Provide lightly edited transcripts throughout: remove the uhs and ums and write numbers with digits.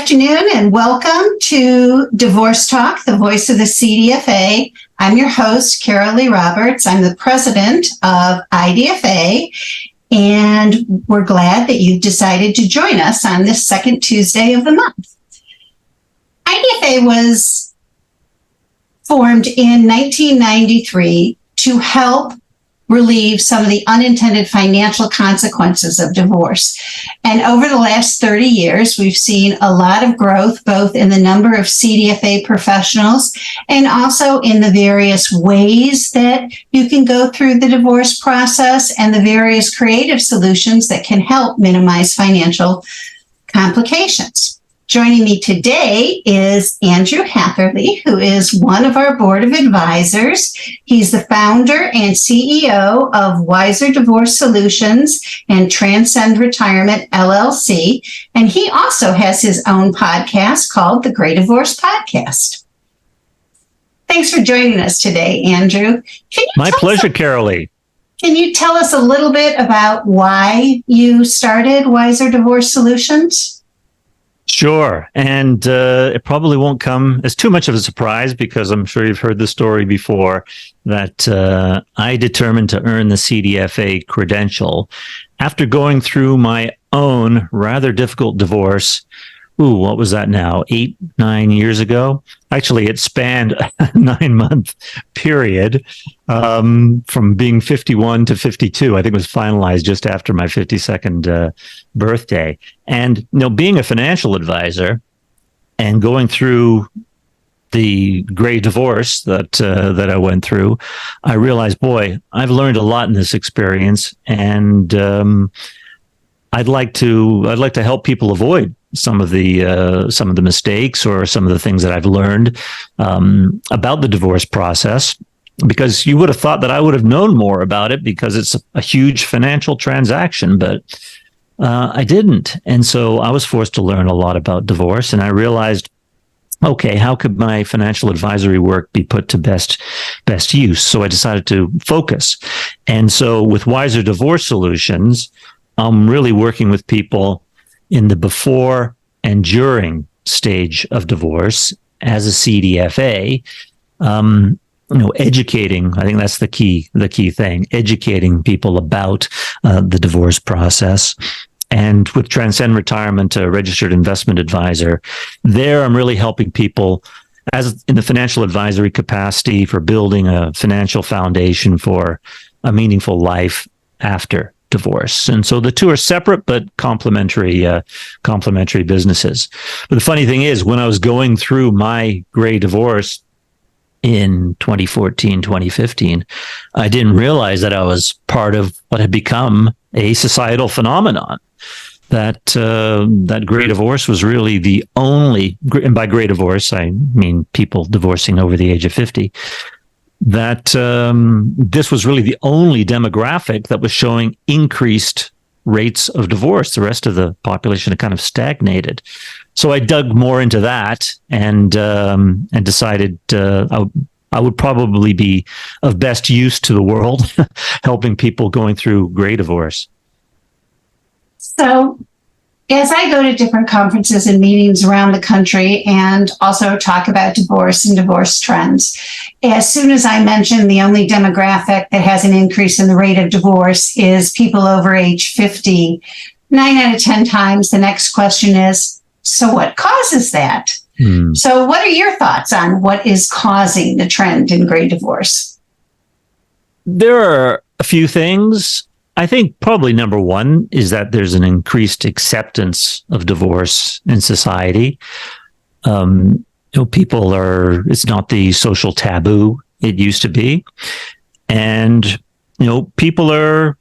afternoon and welcome to Divorce Talk, the voice of the CDFA. I'm your host, Carol Lee Roberts. I'm the president of IDFA, and we're glad that you've decided to join us on this second Tuesday of the month. IDFA was formed in 1993 to help relieve some of the unintended financial consequences of divorce. And over the last 30 years, we've seen a lot of growth, both in the number of CDFA professionals and also in the various ways that you can go through the divorce process and the various creative solutions that can help minimize financial complications. Joining me today is Andrew Hatherley, who is one of our board of advisors. He's the founder and CEO of Wiser Divorce Solutions and Transcend Retirement, LLC. And he also has his own podcast called The Great Divorce Podcast. Thanks for joining us today, Andrew. My pleasure, Carolee. Can you tell us a little bit about why you started Wiser Divorce Solutions? Sure. And it probably won't come as too much of a surprise because I'm sure you've heard the story before that I determined to earn the CDFA credential after going through my own rather difficult divorce. What was that now? 8-9 years ago? Actually, it spanned a 9-month period from being 51 to 52. I think it was finalized just after my 52nd birthday. And being a financial advisor and going through the great divorce that I went through, I realized, boy, I've learned a lot in this experience, and I'd like to help people avoid some of the mistakes or some of the things that I've learned about the divorce process, because you would have thought that I would have known more about it because it's a huge financial transaction, but I didn't. And so I was forced to learn a lot about divorce, and I realized, okay, how could my financial advisory work be put to best use? So I decided to focus. And so with Wiser Divorce Solutions, I'm really working with people in the before and during stage of divorce as a CDFA, educating. I think that's the key thing, educating people about the divorce process. And with Transcend Retirement, a registered investment advisor, there I'm really helping people as in the financial advisory capacity for building a financial foundation for a meaningful life after divorce. And so the two are separate but complementary businesses. But the funny thing is, when I was going through my gray divorce in 2014, 2015, I didn't realize that I was part of what had become a societal phenomenon. That gray divorce was really the only, and by gray divorce, I mean people divorcing over the age of 50, that this was really the only demographic that was showing increased rates of divorce. The rest of the population had kind of stagnated. So I dug more into that and decided I would probably be of best use to the world, helping people going through gray divorce. So as I go to different conferences and meetings around the country and also talk about divorce and divorce trends, as soon as I mention the only demographic that has an increase in the rate of divorce is people over age 50, 9 out of 10 times the next question is, so what causes that? So what are your thoughts on what is causing the trend in gray divorce? There are a few things. I think probably number one is that there's an increased acceptance of divorce in society. People it's not the social taboo it used to be. And, people are,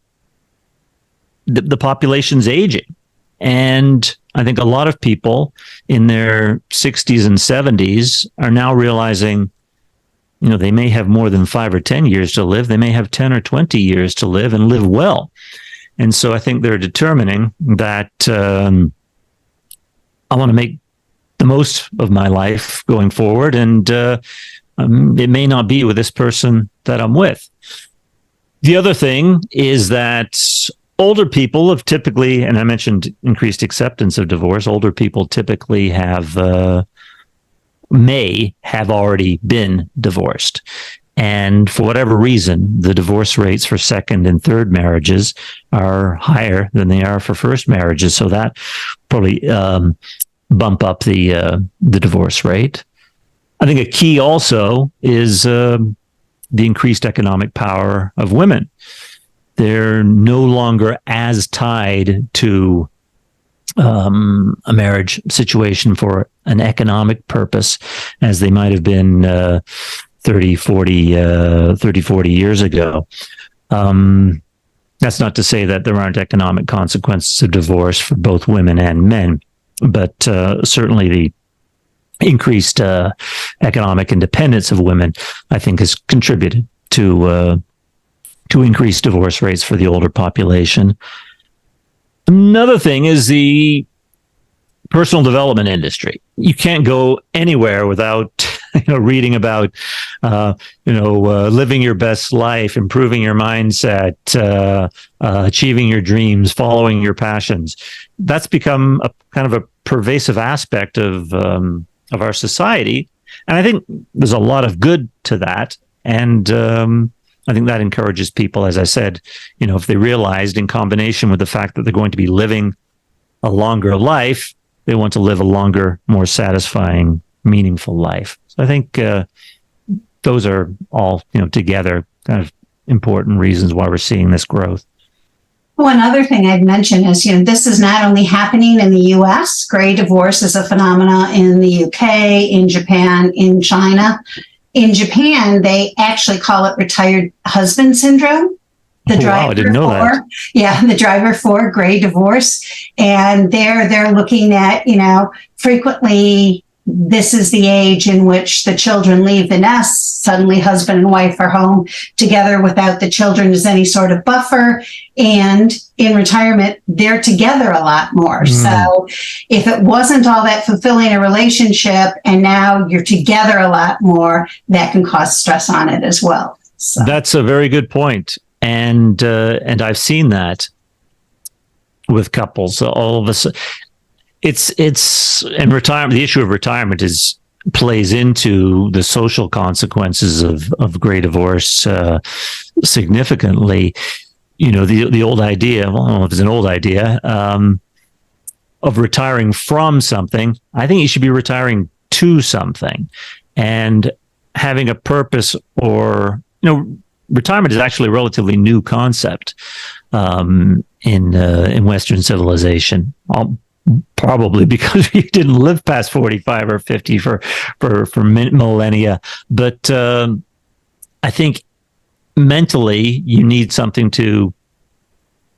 the population's aging. And I think a lot of people in their 60s and 70s are now realizing, they may have more than 5 or 10 years to live. They may have 10 or 20 years to live and live well. And so I think they're determining that I want to make the most of my life going forward. And it may not be with this person that I'm with. The other thing is that older people have typically, and I mentioned increased acceptance of divorce, older people typically may have already been divorced. And for whatever reason, the divorce rates for second and third marriages are higher than they are for first marriages. So that probably bump up the divorce rate. I think a key also is the increased economic power of women. They're no longer as tied to a marriage situation for an economic purpose as they might have been 30, 40 years ago. That's not to say that there aren't economic consequences of divorce for both women and men, but certainly the increased economic independence of women, I think, has contributed to increased divorce rates for the older population. Another thing is the personal development industry. You can't go anywhere without reading about living your best life, improving your mindset, achieving your dreams, following your passions. That's become a kind of a pervasive aspect of our society, and I think there's a lot of good to that. And I think that encourages people, as I said, if they realized in combination with the fact that they're going to be living a longer life, they want to live a longer, more satisfying, meaningful life. So I think those are all, together kind of important reasons why we're seeing this growth. One other thing I'd mention is, this is not only happening in the U.S. Gray divorce is a phenomenon in the U.K., in Japan, in China. In Japan, they actually call it retired husband syndrome. I didn't know that. Yeah, the driver for gray divorce. And they're looking at, frequently this is the age in which the children leave the nest. Suddenly husband and wife are home together without the children as any sort of buffer. And in retirement, they're together a lot more. So if it wasn't all that fulfilling a relationship and now you're together a lot more, that can cause stress on it as well. So. That's a very good point. And I've seen that with couples. All of a sudden, and retirement. The issue of retirement plays into the social consequences of gray divorce significantly. The old idea. Well, I don't know if it's an old idea of retiring from something. I think you should be retiring to something and having a purpose, or retirement is actually a relatively new concept in Western civilization. Probably because we didn't live past 45 or 50 for millennia. But I think mentally you need something to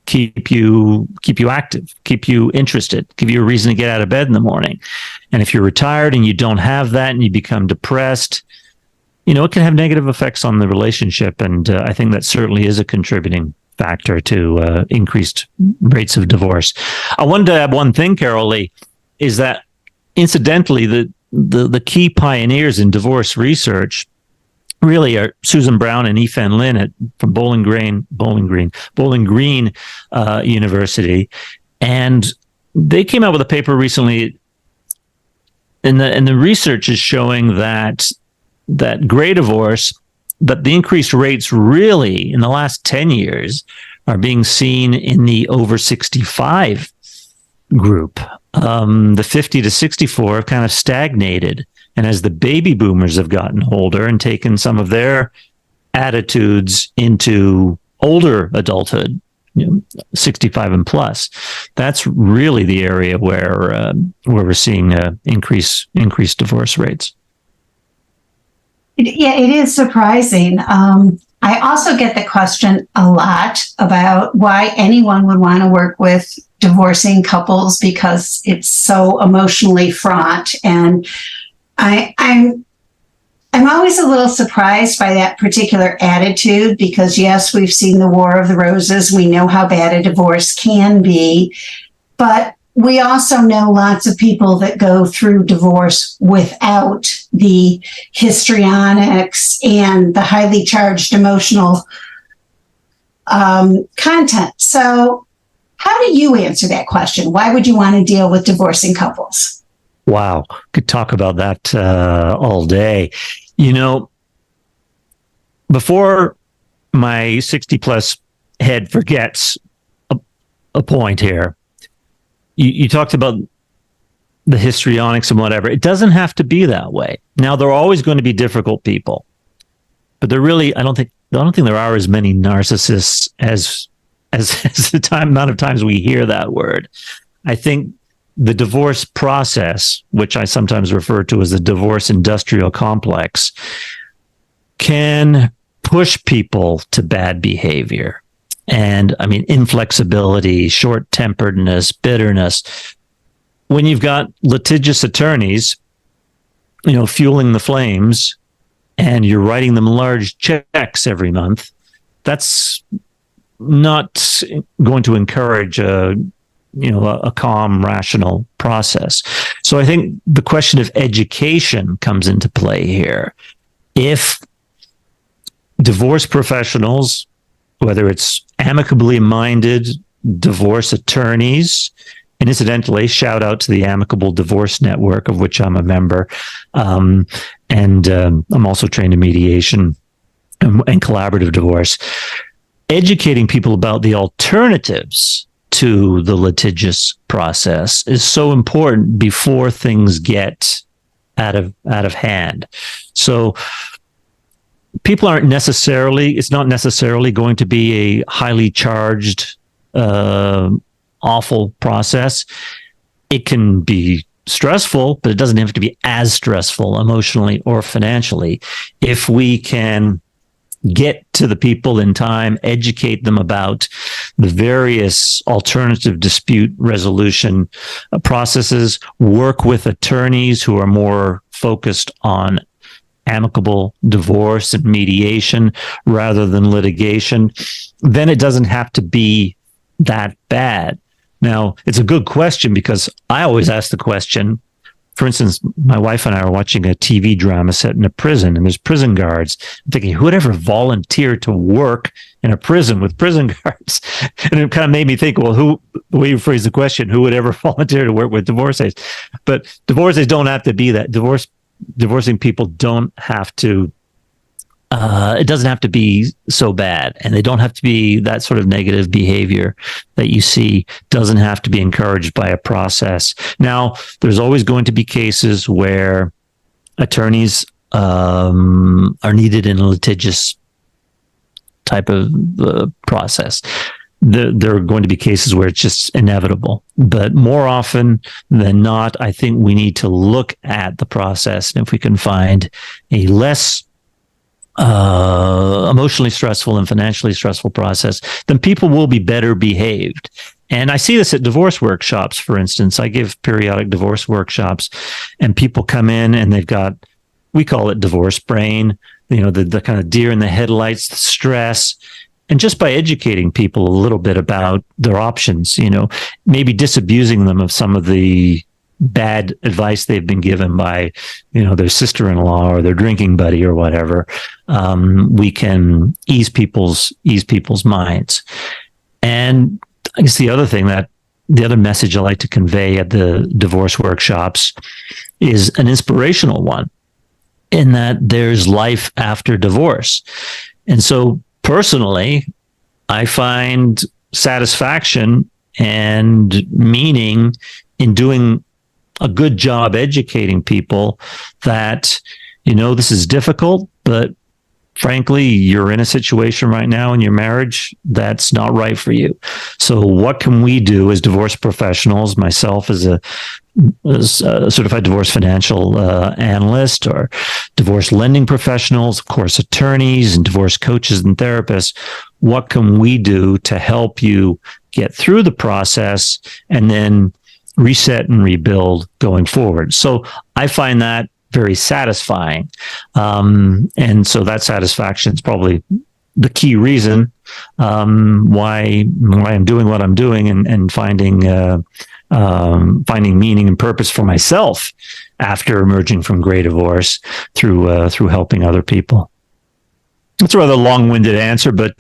keep you active, keep you interested, give you a reason to get out of bed in the morning. And if you're retired and you don't have that and you become depressed, it can have negative effects on the relationship. And I think that certainly is a contributing factor to increased rates of divorce. I wanted to add one thing, Carol Lee, is that incidentally, the key pioneers in divorce research really are Susan Brown and Yifan Lin from Bowling Green University. And they came out with a paper recently, and the research is showing that gray divorce, but the increased rates really in the last 10 years are being seen in the over 65 group. The 50 to 64 have kind of stagnated. And as the baby boomers have gotten older and taken some of their attitudes into older adulthood, 65 and plus, that's really the area where we're seeing increased divorce rates. Yeah, it is surprising. I also get the question a lot about why anyone would want to work with divorcing couples because it's so emotionally fraught. And I'm always a little surprised by that particular attitude because, yes, we've seen the War of the Roses. We know how bad a divorce can be. But we also know lots of people that go through divorce without the histrionics and the highly charged emotional content. So How do you answer that question? Why would you want to deal with divorcing couples? Wow, could talk about that all day. You know, before my 60 plus head forgets a point here, you talked about the histrionics and whatever. It doesn't have to be that way. Now, there are always going to be difficult people, but there really, I don't think there are as many narcissists as the amount of times we hear that word. I think the divorce process, which I sometimes refer to as the divorce industrial complex, can push people to bad behavior. And I mean, inflexibility, short-temperedness, bitterness. When you've got litigious attorneys, fueling the flames, and you're writing them large checks every month, that's not going to encourage a calm, rational process. So I think the question of education comes into play here. If divorce professionals, whether it's amicably minded divorce attorneys, and incidentally, shout out to the Amicable Divorce Network, of which I'm a member, and I'm also trained in mediation and collaborative divorce, educating people about the alternatives to the litigious process is so important before things get out of hand. So people it's not necessarily going to be a highly charged, awful process. It can be stressful, but it doesn't have to be as stressful emotionally or financially. If we can get to the people in time, educate them about the various alternative dispute resolution processes, work with attorneys who are more focused on amicable divorce and mediation rather than litigation, then it doesn't have to be that bad. Now, it's a good question because I always ask the question. For instance, my wife and I are watching a TV drama set in a prison, and there's prison guards. I'm thinking, who would ever volunteer to work in a prison with prison guards? And it kind of made me think, well, the way you phrase the question, who would ever volunteer to work with divorcees? But divorcees don't have to be that. Divorcing people don't have to, it doesn't have to be so bad, and they don't have to be that sort of negative behavior that you see doesn't have to be encouraged by a process. Now, there's always going to be cases where attorneys are needed in a litigious type of process. There are going to be cases where it's just inevitable, but more often than not, I think we need to look at the process, and if we can find a less emotionally stressful and financially stressful process, then people will be better behaved. And I see this at divorce workshops, for instance. I give periodic divorce workshops, and people come in and we call it divorce brain, the kind of deer in the headlights, the stress. And just by educating people a little bit about their options, maybe disabusing them of some of the bad advice they've been given by, their sister-in-law or their drinking buddy or whatever, we can ease people's minds. And I guess the other message I like to convey at the divorce workshops is an inspirational one, in that there's life after divorce. And so personally, I find satisfaction and meaning in doing a good job educating people that, this is difficult, but frankly, you're in a situation right now in your marriage that's not right for you. So what can we do as divorce professionals, myself as a certified divorce financial analyst, or divorce lending professionals, of course, attorneys and divorce coaches and therapists, what can we do to help you get through the process and then reset and rebuild going forward? So I find that very satisfying. And so that satisfaction is probably the key reason why I'm doing what I'm doing, and finding meaning and purpose for myself after emerging from gray divorce through helping other people. That's a rather long-winded answer, but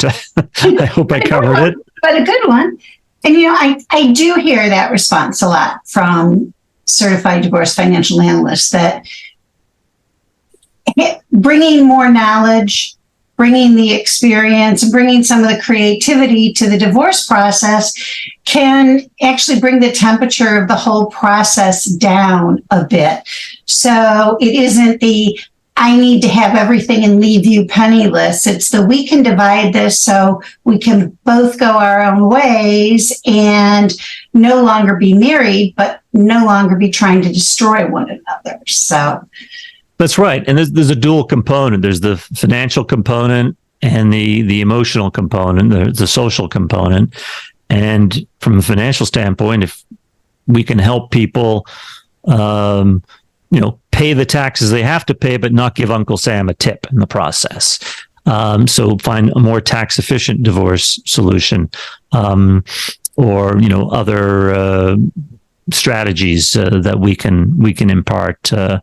I hope I covered it. But a good one. And, I do hear that response a lot from certified divorce financial analysts, that bringing more knowledge, bringing the experience, and bringing some of the creativity to the divorce process can actually bring the temperature of the whole process down a bit. So it isn't the I need to have everything and leave you penniless. It's the we can divide this so we can both go our own ways and no longer be married, but no longer be trying to destroy one another. So that's right. And there's a dual component. There's the financial component and the emotional component, the social component. And from a financial standpoint, if we can help people, pay the taxes they have to pay, but not give Uncle Sam a tip in the process. So find a more tax efficient divorce solution, or other strategies that we can impart to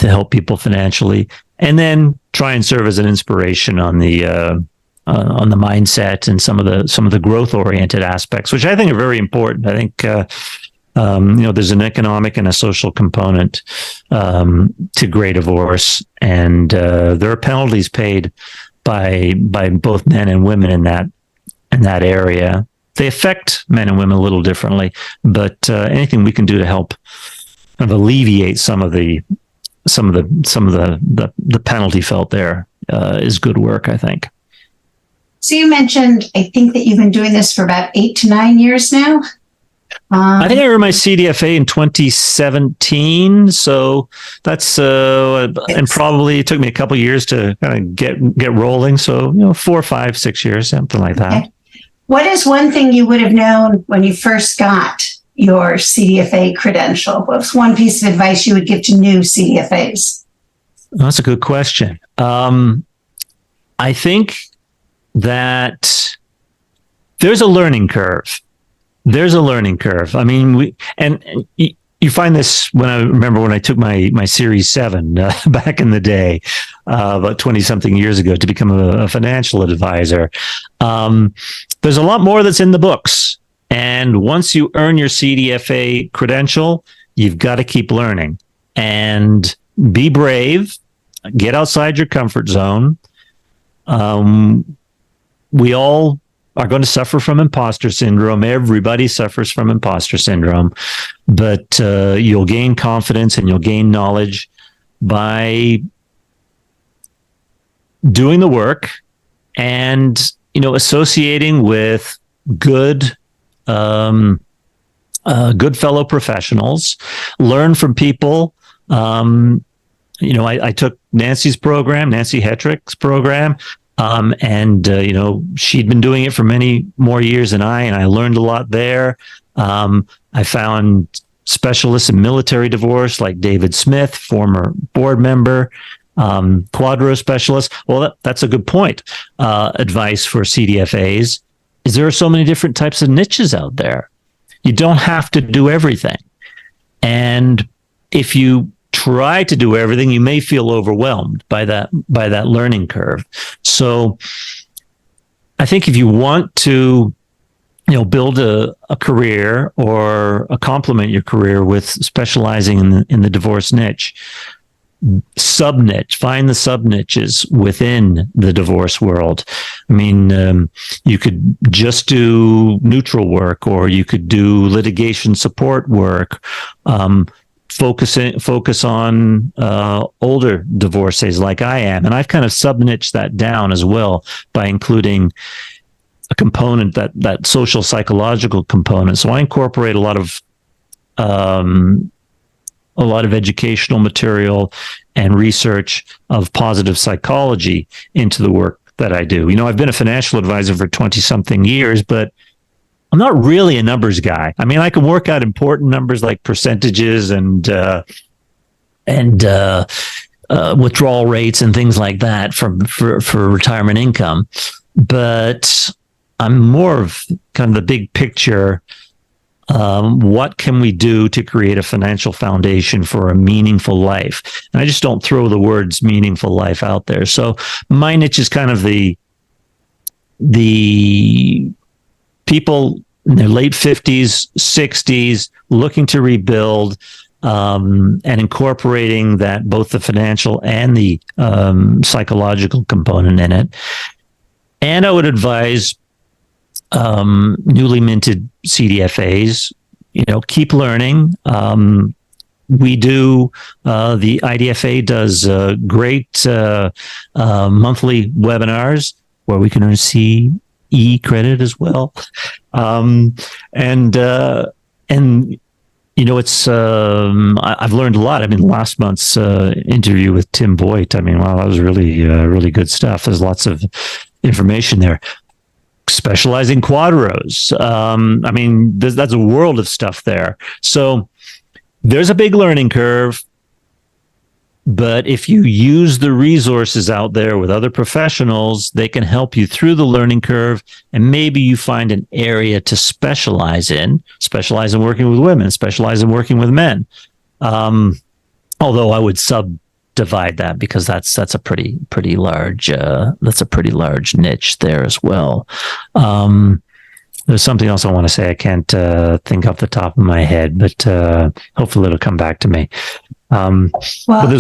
help people financially, and then try and serve as an inspiration on the mindset and some of the growth oriented aspects, which I think are very important. I think there's an economic and a social component to gray divorce, and there are penalties paid by both men and women in that area. They affect men and women a little differently, but anything we can do to help kind of alleviate some of the penalty felt there is good work, I think. So you mentioned, I think that you've been doing this for about 8 to 9 years now. I think I earned my CDFA in 2017, so that's and probably it took me a couple of years to kind of get rolling. So 4, 5, 6 years, something like that. Okay. What is one thing you would have known when you first got your CDFA credential? What's one piece of advice you would give to new CDFAs? That's a good question. I think that there's a learning curve. I mean, you find this when I took my Series 7 back in the day, about 20 something years ago, to become a financial advisor. There's a lot more that's in the books. And once you earn your CDFA credential, you've got to keep learning and be brave, get outside your comfort zone. We all are going to suffer from imposter syndrome. Everybody suffers from imposter syndrome, but you'll gain confidence and you'll gain knowledge by doing the work and, associating with good fellow professionals. Learn from people. I took Nancy Hetrick's program. She'd been doing it for many more years than I learned a lot there. I found specialists in military divorce like David Smith, former board member, Quadro specialist. Well, that's a good point. Advice for CDFAs is there are so many different types of niches out there. You don't have to do everything. And if you try to do everything, you may feel overwhelmed by that learning curve. So I think if you want to, build a career or complement your career with specializing in the divorce niche, find the sub niches within the divorce world. I mean, you could just do neutral work, or you could do litigation support work. Focus on older divorcees like I am. And I've kind of sub-niched that down as well by including a component, that social psychological component. So I incorporate a lot of educational material and research of positive psychology into the work that I do. I've been a financial advisor for 20 something years, but I'm not really a numbers guy. I mean, I can work out important numbers like percentages and withdrawal rates and things like that for retirement income, but I'm more of kind of the big picture. What can we do to create a financial foundation for a meaningful life? And I just don't throw the words meaningful life out there. So my niche is kind of the people in their late 50s, 60s, looking to rebuild, and incorporating that, both the financial and the psychological component in it. And I would advise newly minted CDFAs, keep learning. We do, the IDFA does great monthly webinars where we can earn CE credit as well. It's I've learned a lot. I mean, last month's interview with Tim Boyd, I mean, wow, that was really really good stuff. There's lots of information there. Specializing quadros. I mean, that's a world of stuff there. So there's a big learning curve, but if you use the resources out there with other professionals, they can help you through the learning curve, and maybe you find an area to specialize in working with women, specialize in working with men. Although I would subdivide that, because that's a pretty large niche there as well. There's something else I want to say. I can't think off the top of my head, but hopefully it'll come back to me. And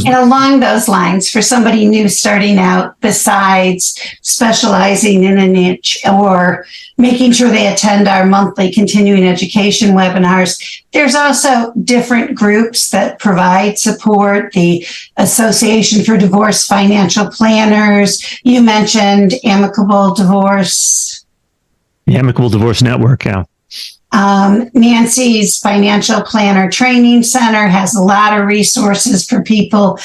along those lines, for somebody new starting out, besides specializing in a niche or making sure they attend our monthly continuing education webinars, there's also different groups that provide support. The Association for Divorce Financial Planners. You mentioned Amicable Divorce. The Amicable Divorce Network, yeah. Nancy's Financial Planner Training Center has a lot of resources for people.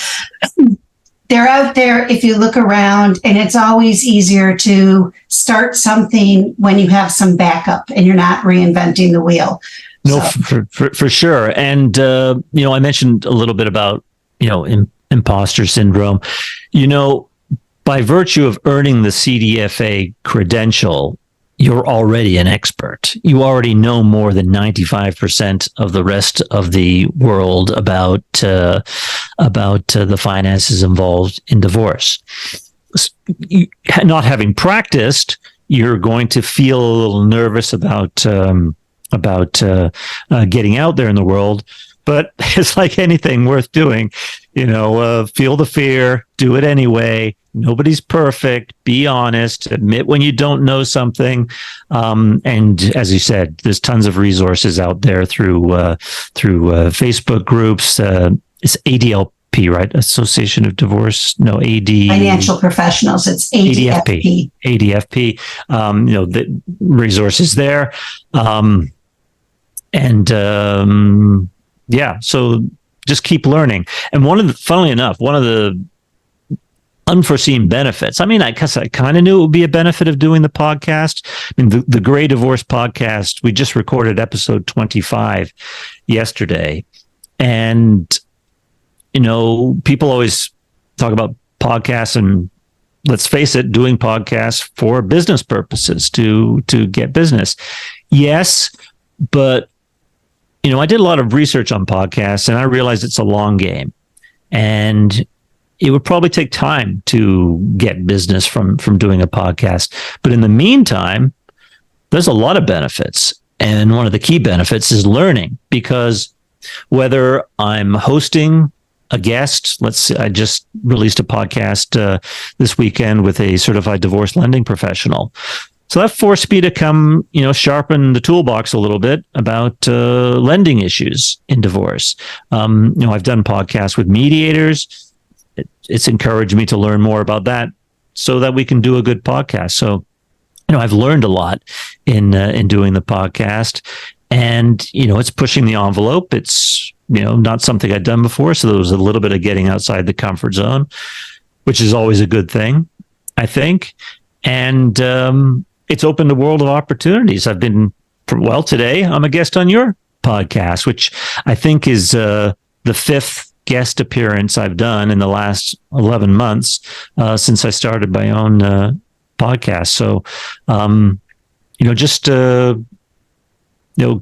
They're out there if you look around, and it's always easier to start something when you have some backup and you're not reinventing the wheel. No, for sure. And, I mentioned a little bit about, imposter syndrome. By virtue of earning the CDFA credential, you're already an expert. You already know more than 95% of the rest of the world about the finances involved in divorce. Not having practiced, you're going to feel a little nervous about getting out there in the world. But it's like anything worth doing, feel the fear, do it anyway. Nobody's perfect. Be honest. Admit when you don't know something. And as you said, there's tons of resources out there through Facebook groups. It's ADLP, right? Association of Divorce. No, AD. Financial Professionals. It's ADFP. ADFP. The resources there. So just keep learning. And funnily enough, one of the unforeseen benefits. I mean, I guess I kind of knew it would be a benefit of doing the podcast. I mean, the Gray Divorce podcast, we just recorded episode 25 yesterday. And, people always talk about podcasts, and let's face it, doing podcasts for business purposes to get business. Yes, but, I did a lot of research on podcasts, and I realized it's a long game. And it would probably take time to get business from doing a podcast. But in the meantime, there's a lot of benefits. And one of the key benefits is learning, because whether I'm hosting a guest, I just released a podcast this weekend with a certified divorce lending professional. So that forced me to come, sharpen the toolbox a little bit about lending issues in divorce. I've done podcasts with mediators. It's encouraged me to learn more about that so that we can do a good podcast. So, I've learned a lot in doing the podcast, and, it's pushing the envelope. It's, not something I'd done before. So there was a little bit of getting outside the comfort zone, which is always a good thing, I think. And, it's opened a world of opportunities. Today I'm a guest on your podcast, which I think is the fifth guest appearance I've done in the last 11 months since I started my own podcast. So,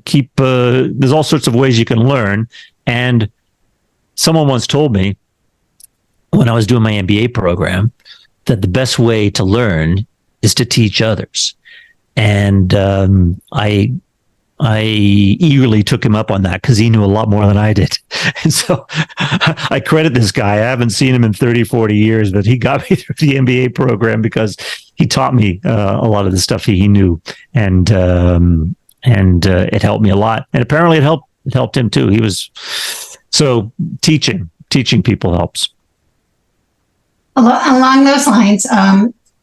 keep, there's all sorts of ways you can learn. And someone once told me when I was doing my MBA program that the best way to learn is to teach others. And I I eagerly took him up on that because he knew a lot more than I did. And so I credit this guy. I haven't seen him in 30, 40 years, but he got me through the MBA program because he taught me a lot of the stuff he knew. And it helped me a lot. And apparently it helped him too. So teaching people helps. Along those lines,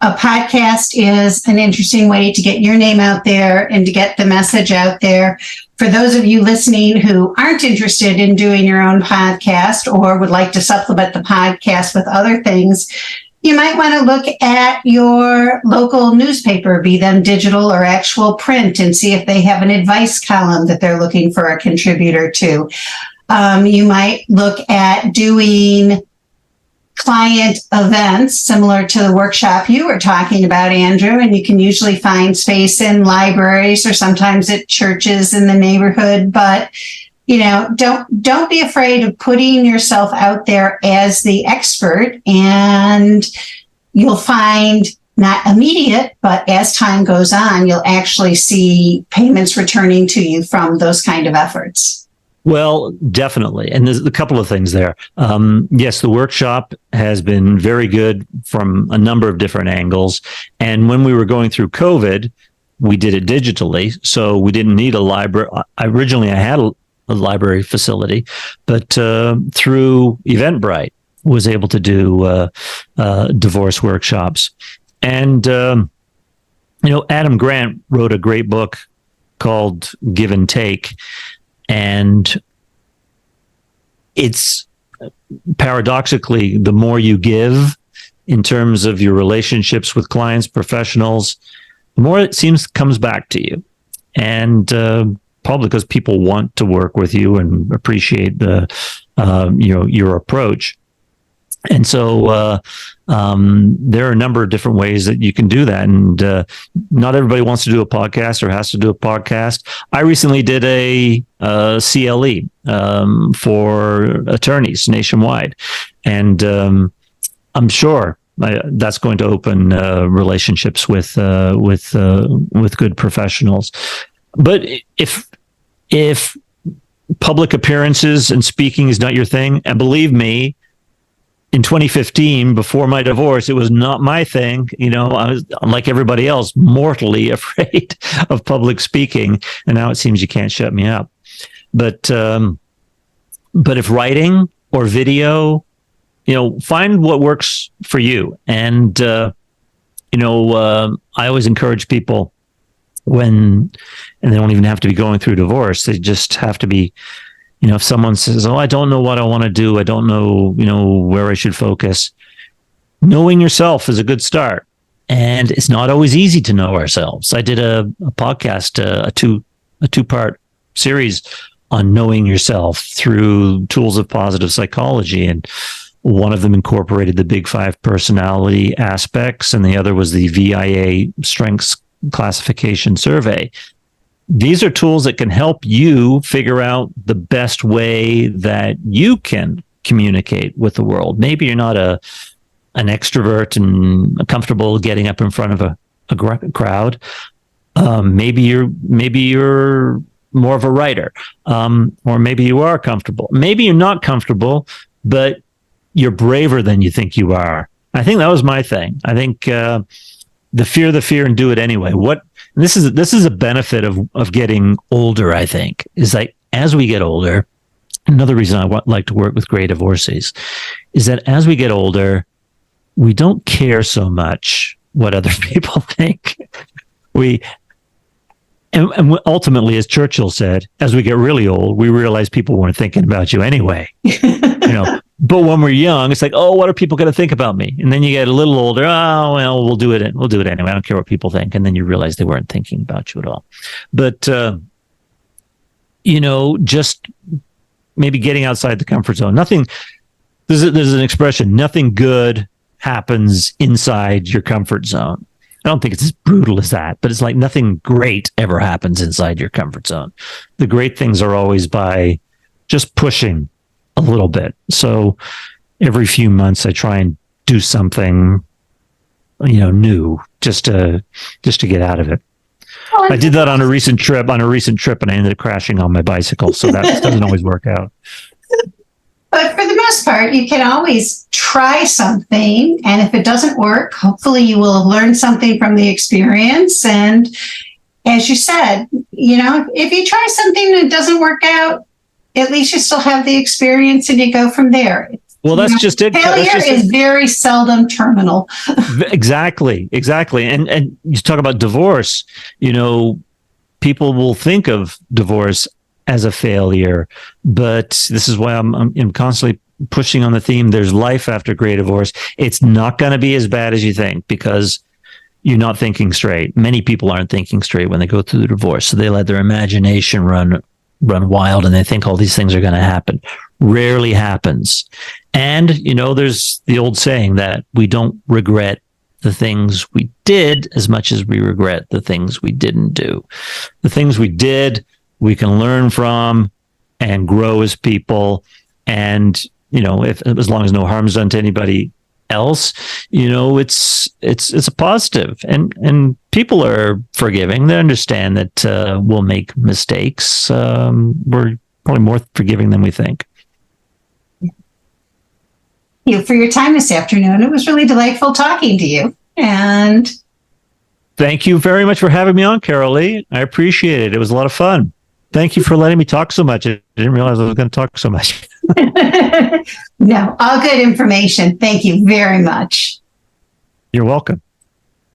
a podcast is an interesting way to get your name out there and to get the message out there. For those of you listening who aren't interested in doing your own podcast or would like to supplement the podcast with other things, you might want to look at your local newspaper, be them digital or actual print, and see if they have an advice column that they're looking for a contributor to. You might look at doing client events similar to the workshop you were talking about, Andrew, and you can usually find space in libraries or sometimes at churches in the neighborhood. But don't be afraid of putting yourself out there as the expert, and you'll find, not immediate, but as time goes on, you'll actually see payments returning to you from those kind of efforts. Well, definitely. And there's a couple of things there. Yes, the workshop has been very good from a number of different angles. And when we were going through COVID, we did it digitally. So we didn't need a library. Originally, I had a library facility, but through Eventbrite, was able to do divorce workshops. And, Adam Grant wrote a great book called Give and Take. And it's paradoxically, the more you give in terms of your relationships with clients, professionals, the more it seems comes back to you. And probably because people want to work with you and appreciate your approach. And so there are a number of different ways that you can do that. And not everybody wants to do a podcast or has to do a podcast. I recently did a CLE for attorneys nationwide. And I'm sure that's going to open relationships with good professionals. But if public appearances and speaking is not your thing, and believe me, in 2015, before my divorce, it was not my thing. I was, like everybody else, mortally afraid of public speaking. And now it seems you can't shut me up. But if writing or video, find what works for you. And, I always encourage people and they don't even have to be going through divorce. They just have to be, if someone says, I don't know what I want to do, I don't know, where I should focus. Knowing yourself is a good start. And it's not always easy to know ourselves. I did a podcast, a two-part series on knowing yourself through tools of positive psychology. And one of them incorporated the Big Five personality aspects, and the other was the VIA Strengths Classification Survey. These are tools that can help you figure out the best way that you can communicate with the world. Maybe you're not an extrovert and comfortable getting up in front of a crowd. Maybe you're more of a writer, or maybe you are comfortable. Maybe you're not comfortable, but you're braver than you think you are. I think that was my thing. I think the fear and do it anyway. This is a benefit of getting older, I think, is like as we get older, another reason I like to work with gray divorcees is that as we get older, we don't care so much what other people think. And ultimately, as Churchill said, as we get really old, we realize people weren't thinking about you anyway. But when we're young, it's like, what are people going to think about me? And then you get a little older. Oh, well, we'll do it anyway. I don't care what people think. And then you realize they weren't thinking about you at all. But, just maybe getting outside the comfort zone. There's an expression, nothing good happens inside your comfort zone. I don't think it's as brutal as that, but it's like nothing great ever happens inside your comfort zone. The great things are always by just pushing a little bit. So every few months I try and do something, new just to get out of it. I did that on a recent trip, and I ended up crashing on my bicycle. So that doesn't always work out. But for the most part, you can always try something. And if it doesn't work, hopefully you will learn something from the experience. And as you said, if you try something and it doesn't work out, at least you still have the experience and you go from there. Well, that's just it. Failure is very seldom terminal. Exactly. And you talk about divorce, people will think of divorce as a failure, but this is why I'm constantly pushing on the theme. There's life after great divorce. It's not going to be as bad as you think because you're not thinking straight. Many people aren't thinking straight when they go through the divorce. So they let their imagination run wild and they think all these things are going to happen. Rarely happens. And, there's the old saying that we don't regret the things we did as much as we regret the things we didn't do. The things we did, we can learn from and grow as people. And, if as long as no harm is done to anybody else, it's a positive. And people are forgiving. They understand that we'll make mistakes. We're probably more forgiving than we think. You for your time this afternoon. It was really delightful talking to you. And thank you very much for having me on, Carol Lee. I appreciate it. It was a lot of fun. Thank you for letting me talk so much. I didn't realize I was going to talk so much. No, all good information. Thank you very much. You're welcome.